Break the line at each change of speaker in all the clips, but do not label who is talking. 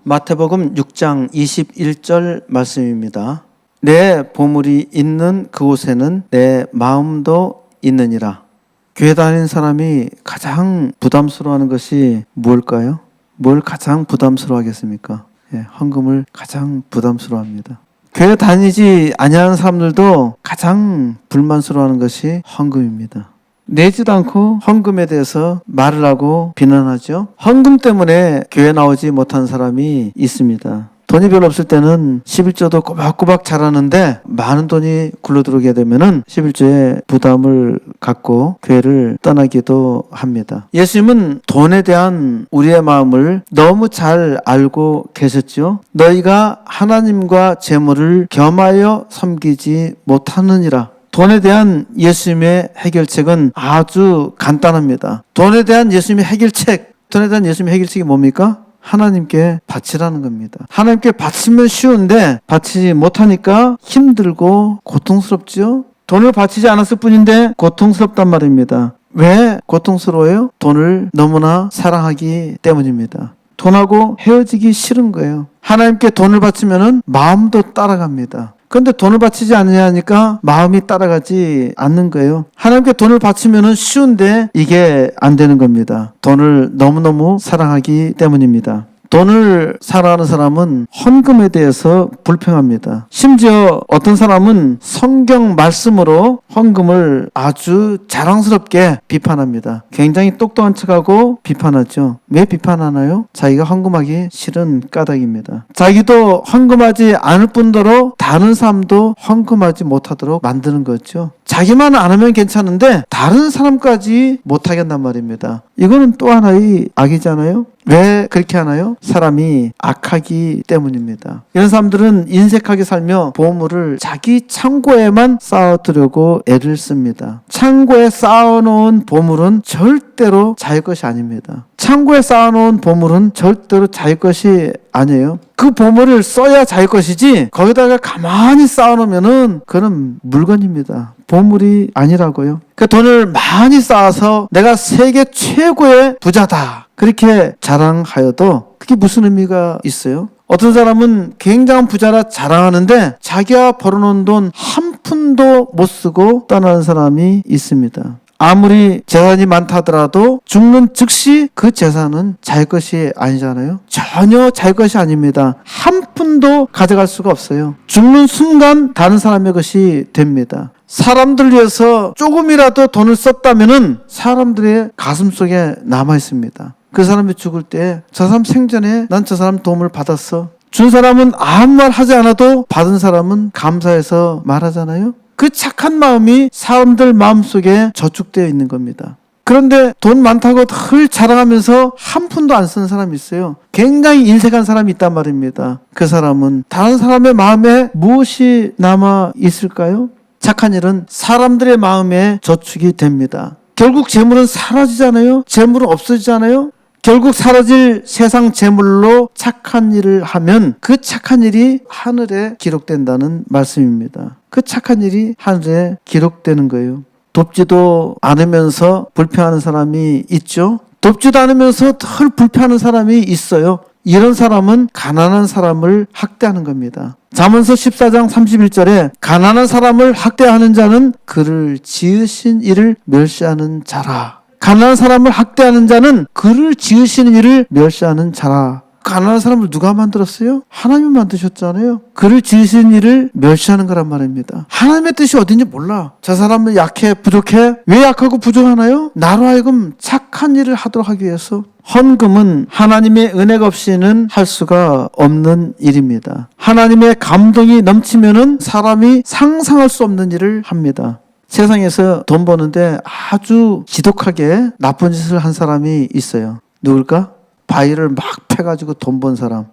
마태복음 6장 21절 말씀입니다. 내 보물이 있는 그곳에는 내 마음도 있느니라. 교회 다니는 사람이 가장 부담스러워하는 것이 뭘까요? 뭘 가장 부담스러워하겠습니까? 헌금을 가장 부담스러워합니다. 교회 다니지 아니하는 사람들도 가장 불만스러워하는 것이 헌금입니다. 내지도 않고 헌금에 대해서 말을 하고 비난하죠. 헌금 때문에 교회 나오지 못한 사람이 있습니다. 돈이 별로 없을 때는 11조도 꼬박꼬박 잘하는데 많은 돈이 굴러들어오게 되면은 11조에 부담을 갖고 교회를 떠나기도 합니다. 예수님은 돈에 대한 우리의 마음을 너무 잘 알고 계셨죠. 너희가 하나님과 재물을 겸하여 섬기지 못하느니라. 돈에 대한 예수님의 해결책은 아주 간단합니다. 돈에 대한 예수님의 해결책이 뭡니까? 하나님께 바치라는 겁니다. 하나님께 바치면 쉬운데 바치지 못하니까 힘들고 고통스럽죠. 돈을 바치지 않았을 뿐인데 고통스럽단 말입니다. 왜 고통스러워요? 돈을 너무나 사랑하기 때문입니다. 돈하고 헤어지기 싫은 거예요. 하나님께 돈을 바치면은 마음도 따라갑니다. 그런데 돈을 바치지 않느냐니까 마음이 따라가지 않는 거예요. 하나님께 돈을 바치면은 쉬운데 이게 안 되는 겁니다. 돈을 너무너무 사랑하기 때문입니다. 돈을 사랑하는 사람은 헌금에 대해서 불평합니다. 심지어 어떤 사람은 성경 말씀으로 헌금을 아주 자랑스럽게 비판합니다. 굉장히 똑똑한 척하고 비판하죠. 왜 비판하나요? 자기가 헌금하기 싫은 까닭입니다. 자기도 헌금하지 않을 뿐더러 다른 사람도 헌금하지 못하도록 만드는 거죠. 자기만 안 하면 괜찮은데 다른 사람까지 못하게 한단 말입니다. 이거는 또 하나의 악이잖아요. 왜 그렇게 하나요? 사람이 악하기 때문입니다. 이런 사람들은 인색하게 살며 보물을 자기 창고에만 쌓아두려고 애를 씁니다. 창고에 쌓아놓은 보물은 절대로 자기 것이 아닙니다. 창고에 쌓아놓은 보물은 절대로 자기 것이 아니에요. 그 보물을 써야 자기 것이지 거기다가 가만히 쌓아놓으면은 그건 물건입니다. 보물이 아니라고요. 그 돈을 많이 쌓아서 내가 세계 최고의 부자다 그렇게 자랑하여도 그게 무슨 의미가 있어요? 어떤 사람은 굉장한 부자라 자랑하는데 자기가 벌어놓은 돈 한 푼도 못 쓰고 떠나는 사람이 있습니다. 아무리 재산이 많다 하더라도 죽는 즉시 그 재산은 자기 것이 아니잖아요. 전혀 자기 것이 아닙니다. 한 푼도 가져갈 수가 없어요. 죽는 순간 다른 사람의 것이 됩니다. 사람들 위해서 조금이라도 돈을 썼다면은 사람들의 가슴 속에 남아 있습니다. 그 사람이 죽을 때 저 사람 생전에 난 저 사람 도움을 받았어. 준 사람은 아무 말 하지 않아도 받은 사람은 감사해서 말하잖아요. 그 착한 마음이 사람들 마음속에 저축되어 있는 겁니다. 그런데 돈 많다고 늘 자랑하면서 한 푼도 안 쓰는 사람이 있어요. 굉장히 인색한 사람이 있단 말입니다. 그 사람은 다른 사람의 마음에 무엇이 남아 있을까요? 착한 일은 사람들의 마음에 저축이 됩니다. 결국 재물은 사라지잖아요. 재물은 없어지잖아요. 결국 사라질 세상 재물로 착한 일을 하면 그 착한 일이 하늘에 기록된다는 말씀입니다. 그 착한 일이 하늘에 기록되는 거예요. 돕지도 않으면서 불평하는 사람이 있죠. 돕지도 않으면서 늘 불평하는 사람이 있어요. 이런 사람은 가난한 사람을 학대하는 겁니다. 잠언서 14장 31절에 가난한 사람을 학대하는 자는 그를 지으신 이를 멸시하는 자라. 가난한 사람을 학대하는 자는 그를 지으시는 이를 멸시하는 자라. 가난한 사람을 누가 만들었어요? 하나님이 만드셨잖아요. 그를 지으신 이를 멸시하는 거란 말입니다. 하나님의 뜻이 어딘지 몰라. 저 사람은 약해, 부족해? 왜 약하고 부족하나요? 나로 하여금 착한 일을 하도록 하기 위해서. 헌금은 하나님의 은혜가 없이는 할 수가 없는 일입니다. 하나님의 감동이 넘치면은 사람이 상상할 수 없는 일을 합니다. 세상에서 돈 버는데 아주 지독하게 나쁜 짓을 한 사람이 있어요. 누굴까? 바위를 막 패가지고 돈 번 사람.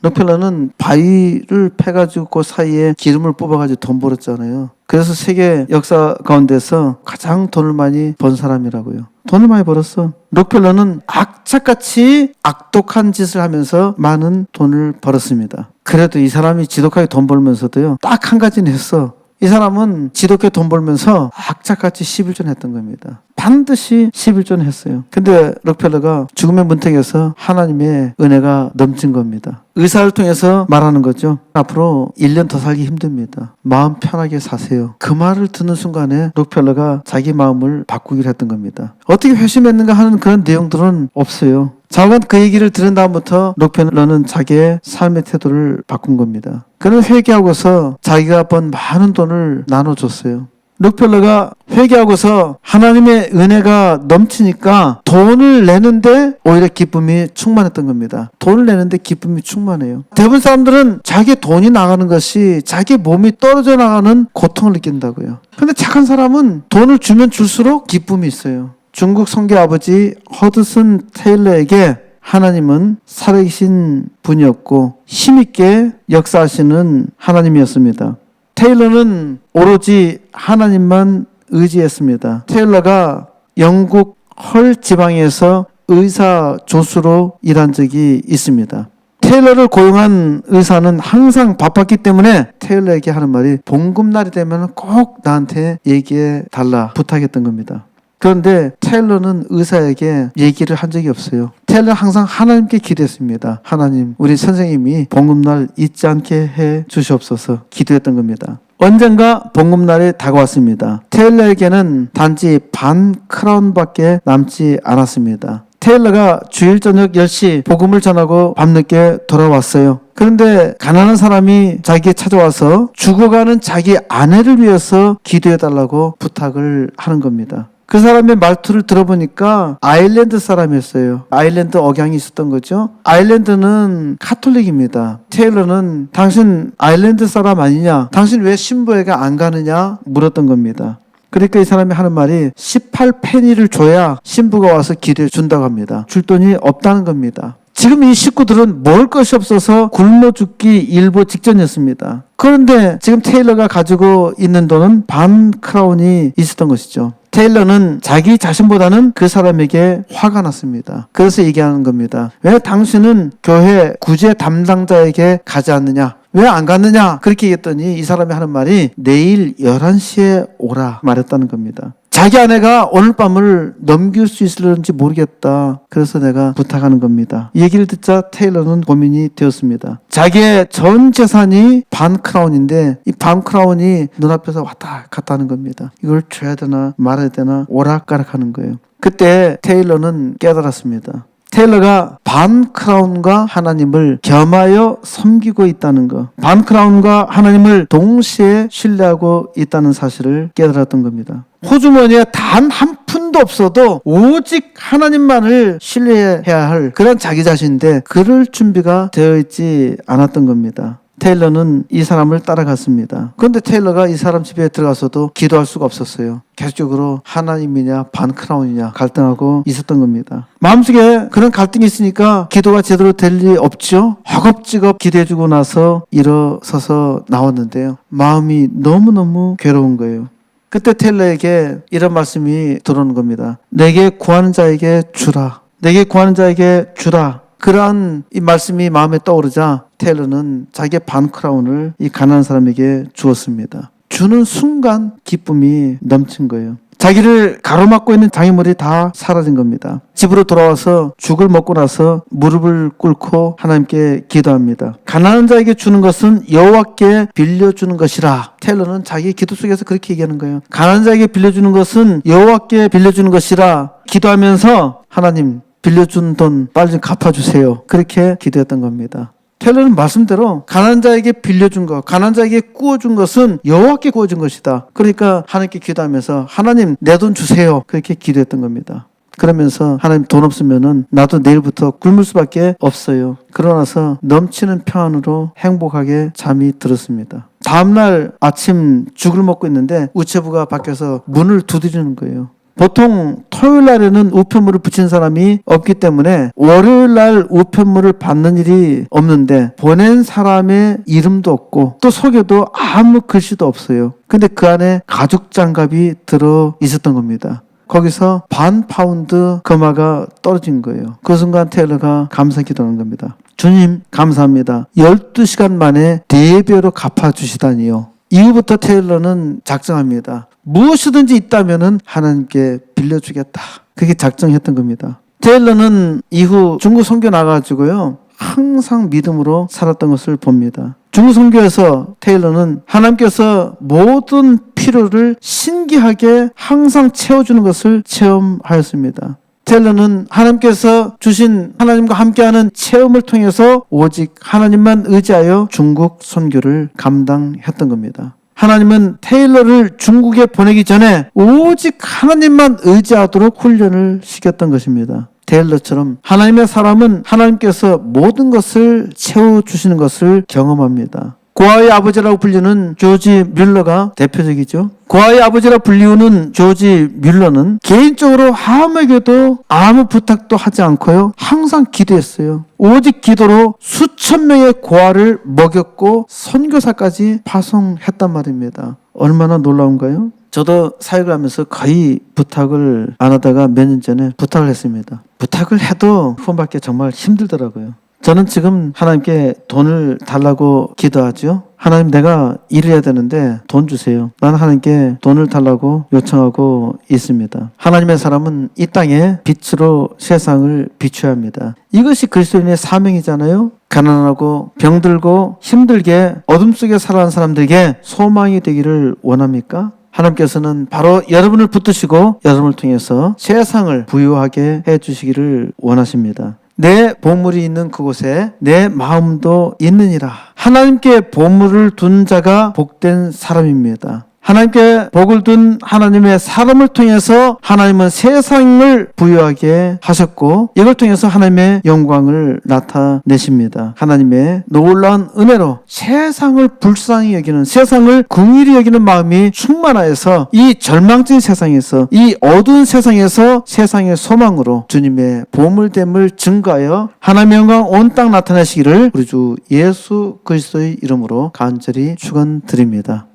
록펠러는 바위를 패가지고 그 사이에 기름을 뽑아가지고 돈 벌었잖아요. 그래서 세계 역사 가운데서 가장 돈을 많이 번 사람이라고요. 돈을 많이 벌었어. 록펠러는 악착같이 악독한 짓을 하면서 많은 돈을 벌었습니다. 그래도 이 사람이 지독하게 돈 벌면서도요, 딱 한 가지는 했어. 이 사람은 지독하게 돈 벌면서 악착같이 11조 했던 겁니다. 반드시 11조 했어요. 근데 록펠러가 죽음의 문턱에서 하나님의 은혜가 넘친 겁니다. 의사를 통해서 말하는 거죠. 앞으로 1년 더 살기 힘듭니다. 마음 편하게 사세요. 그 말을 듣는 순간에 록펠러가 자기 마음을 바꾸기로 했던 겁니다. 어떻게 회심했는가 하는 그런 내용들은 없어요. 자관 그 얘기를 들은 다음부터 록펠러는 자기의 삶의 태도를 바꾼 겁니다. 그는 회개하고서 자기가 번 많은 돈을 나눠줬어요. 록펠러가 회개하고서 하나님의 은혜가 넘치니까 돈을 내는데 오히려 기쁨이 충만했던 겁니다. 돈을 내는데 기쁨이 충만해요. 대부분 사람들은 자기 돈이 나가는 것이 자기 몸이 떨어져 나가는 고통을 느낀다고요. 근데 착한 사람은 돈을 주면 줄수록 기쁨이 있어요. 중국 선교 아버지 허드슨 테일러에게 하나님은 살아계신 분이었고 힘있게 역사하시는 하나님이었습니다. 테일러는 오로지 하나님만 의지했습니다. 테일러가 영국 헐 지방에서 의사 조수로 일한 적이 있습니다. 테일러를 고용한 의사는 항상 바빴기 때문에 테일러에게 하는 말이 봉급날이 되면 꼭 나한테 얘기해 달라 부탁했던 겁니다. 그런데 테일러는 의사에게 얘기를 한 적이 없어요. 테일러는 항상 하나님께 기도했습니다. 하나님, 우리 선생님이 봉급날 잊지 않게 해 주시옵소서 기도했던 겁니다. 언젠가 봉급날이 다가왔습니다. 테일러에게는 단지 반 크라운밖에 남지 않았습니다. 테일러가 주일 저녁 10시 복음을 전하고 밤늦게 돌아왔어요. 그런데 가난한 사람이 자기에 찾아와서 죽어가는 자기 아내를 위해서 기도해달라고 부탁을 하는 겁니다. 그 사람의 말투를 들어보니까 아일랜드 사람이었어요. 아일랜드 억양이 있었던 거죠. 아일랜드는 카톨릭입니다. 테일러는 당신 아일랜드 사람 아니냐? 당신 왜 신부에게 안 가느냐? 물었던 겁니다. 그러니까 이 사람이 하는 말이 18페니를 줘야 신부가 와서 기도해 준다고 합니다. 줄 돈이 없다는 겁니다. 지금 이 식구들은 먹을 것이 없어서 굶어 죽기 일보 직전이었습니다. 그런데 지금 테일러가 가지고 있는 돈은 반 크라운이 있었던 것이죠. 테일러는 자기 자신보다는 그 사람에게 화가 났습니다. 그래서 얘기하는 겁니다. 왜 당신은 교회 구제 담당자에게 가지 않느냐? 왜 안 갔느냐? 그렇게 얘기했더니 이 사람이 하는 말이 내일 11시에 오라 말했다는 겁니다. 자기 아내가 오늘 밤을 넘길 수 있을는지 모르겠다. 그래서 내가 부탁하는 겁니다. 이 얘기를 듣자 테일러는 고민이 되었습니다. 자기의 전 재산이 반 크라운인데 이 반 크라운이 눈앞에서 왔다 갔다 하는 겁니다. 이걸 줘야 되나 말아야 되나 오락가락하는 거예요. 그때 테일러는 깨달았습니다. 테일러가 반 크라운과 하나님을 겸하여 섬기고 있다는 것, 반 크라운과 하나님을 동시에 신뢰하고 있다는 사실을 깨달았던 겁니다. 호주머니에 단 한 푼도 없어도 오직 하나님만을 신뢰해야 할 그런 자기 자신인데 그럴 준비가 되어 있지 않았던 겁니다. 테일러는 이 사람을 따라갔습니다. 그런데 테일러가 이 사람 집에 들어가서도 기도할 수가 없었어요. 계속적으로 하나님이냐 반 크라운이냐 갈등하고 있었던 겁니다. 마음속에 그런 갈등이 있으니까 기도가 제대로 될 리 없죠. 허겁지겁 기도해주고 나서 일어서서 나왔는데요. 마음이 너무너무 괴로운 거예요. 그때 테일러에게 이런 말씀이 들어오는 겁니다. 내게 구하는 자에게 주라. 내게 구하는 자에게 주라. 그러한 이 말씀이 마음에 떠오르자 테일러는 자기의 반 크라운을 이 가난한 사람에게 주었습니다. 주는 순간 기쁨이 넘친 거예요. 자기를 가로막고 있는 장애물이 다 사라진 겁니다. 집으로 돌아와서 죽을 먹고 나서 무릎을 꿇고 하나님께 기도합니다. 가난한 자에게 주는 것은 여호와께 빌려주는 것이라. 테일러는 자기 기도 속에서 그렇게 얘기하는 거예요. 가난한 자에게 빌려주는 것은 여호와께 빌려주는 것이라. 기도하면서 하나님 빌려준 돈 빨리 좀 갚아주세요. 그렇게 기도했던 겁니다. 테일러는 말씀대로 가난한 자에게 빌려준 것, 가난한 자에게 구워준 것은 여호와께 구워준 것이다. 그러니까 하나님께 기도하면서 하나님 내 돈 주세요. 그렇게 기도했던 겁니다. 그러면서 하나님 돈 없으면은 나도 내일부터 굶을 수밖에 없어요. 그러나서 넘치는 평안으로 행복하게 잠이 들었습니다. 다음날 아침 죽을 먹고 있는데 우체부가 밖에서 문을 두드리는 거예요. 보통 토요일 날에는 우편물을 붙이는 사람이 없기 때문에 월요일 날 우편물을 받는 일이 없는데 보낸 사람의 이름도 없고 또 속에도 아무 글씨도 없어요. 근데 그 안에 가죽 장갑이 들어 있었던 겁니다. 거기서 반 파운드 금화가 떨어진 거예요. 그 순간 테일러가 감사 기도하는 겁니다. 주님 감사합니다. 12시간 만에 4배로 갚아주시다니요. 이후부터 테일러는 작정합니다. 무엇이든지 있다면은 하나님께 빌려주겠다. 그게 작정했던 겁니다. 테일러는 이후 중국 선교 나가지고요, 항상 믿음으로 살았던 것을 봅니다. 중국 선교에서 테일러는 하나님께서 모든 필요를 신기하게 항상 채워주는 것을 체험하였습니다. 테일러는 하나님께서 주신 하나님과 함께하는 체험을 통해서 오직 하나님만 의지하여 중국 선교를 감당했던 겁니다. 하나님은 테일러를 중국에 보내기 전에 오직 하나님만 의지하도록 훈련을 시켰던 것입니다. 테일러처럼 하나님의 사람은 하나님께서 모든 것을 채워주시는 것을 경험합니다. 고아의 아버지라고 불리는 조지 뮬러가 대표적이죠. 고아의 아버지라 불리우는 조지 뮬러는 개인적으로 아무에게도 아무 부탁도 하지 않고요, 항상 기도했어요. 오직 기도로 수천 명의 고아를 먹였고 선교사까지 파송했단 말입니다. 얼마나 놀라운가요? 저도 사역을 하면서 거의 부탁을 안 하다가 몇 년 전에 부탁을 했습니다. 부탁을 해도 후원받기 정말 힘들더라고요. 저는 지금 하나님께 돈을 달라고 기도하죠. 하나님, 내가 일을 해야 되는데 돈 주세요. 나는 하나님께 돈을 달라고 요청하고 있습니다. 하나님의 사람은 이 땅에 빛으로 세상을 비춰야 합니다. 이것이 그리스도인의 사명이잖아요. 가난하고 병들고 힘들게 어둠 속에 살아가는 사람들에게 소망이 되기를 원합니까? 하나님께서는 바로 여러분을 붙드시고 여러분을 통해서 세상을 부유하게 해주시기를 원하십니다. 내 보물이 있는 그곳에 내 마음도 있느니라. 하나님께 보물을 둔 자가 복된 사람입니다. 하나님께 복을 둔 하나님의 사람을 통해서 하나님은 세상을 부유하게 하셨고, 이걸 통해서 하나님의 영광을 나타내십니다. 하나님의 놀라운 은혜로 세상을 불쌍히 여기는, 세상을 긍휼히 여기는 마음이 충만하여서 이 절망적인 세상에서, 이 어두운 세상에서 세상의 소망으로 주님의 보물됨을 증거하여 하나님의 영광 온 땅 나타내시기를 우리 주 예수 그리스도의 이름으로 간절히 축원드립니다.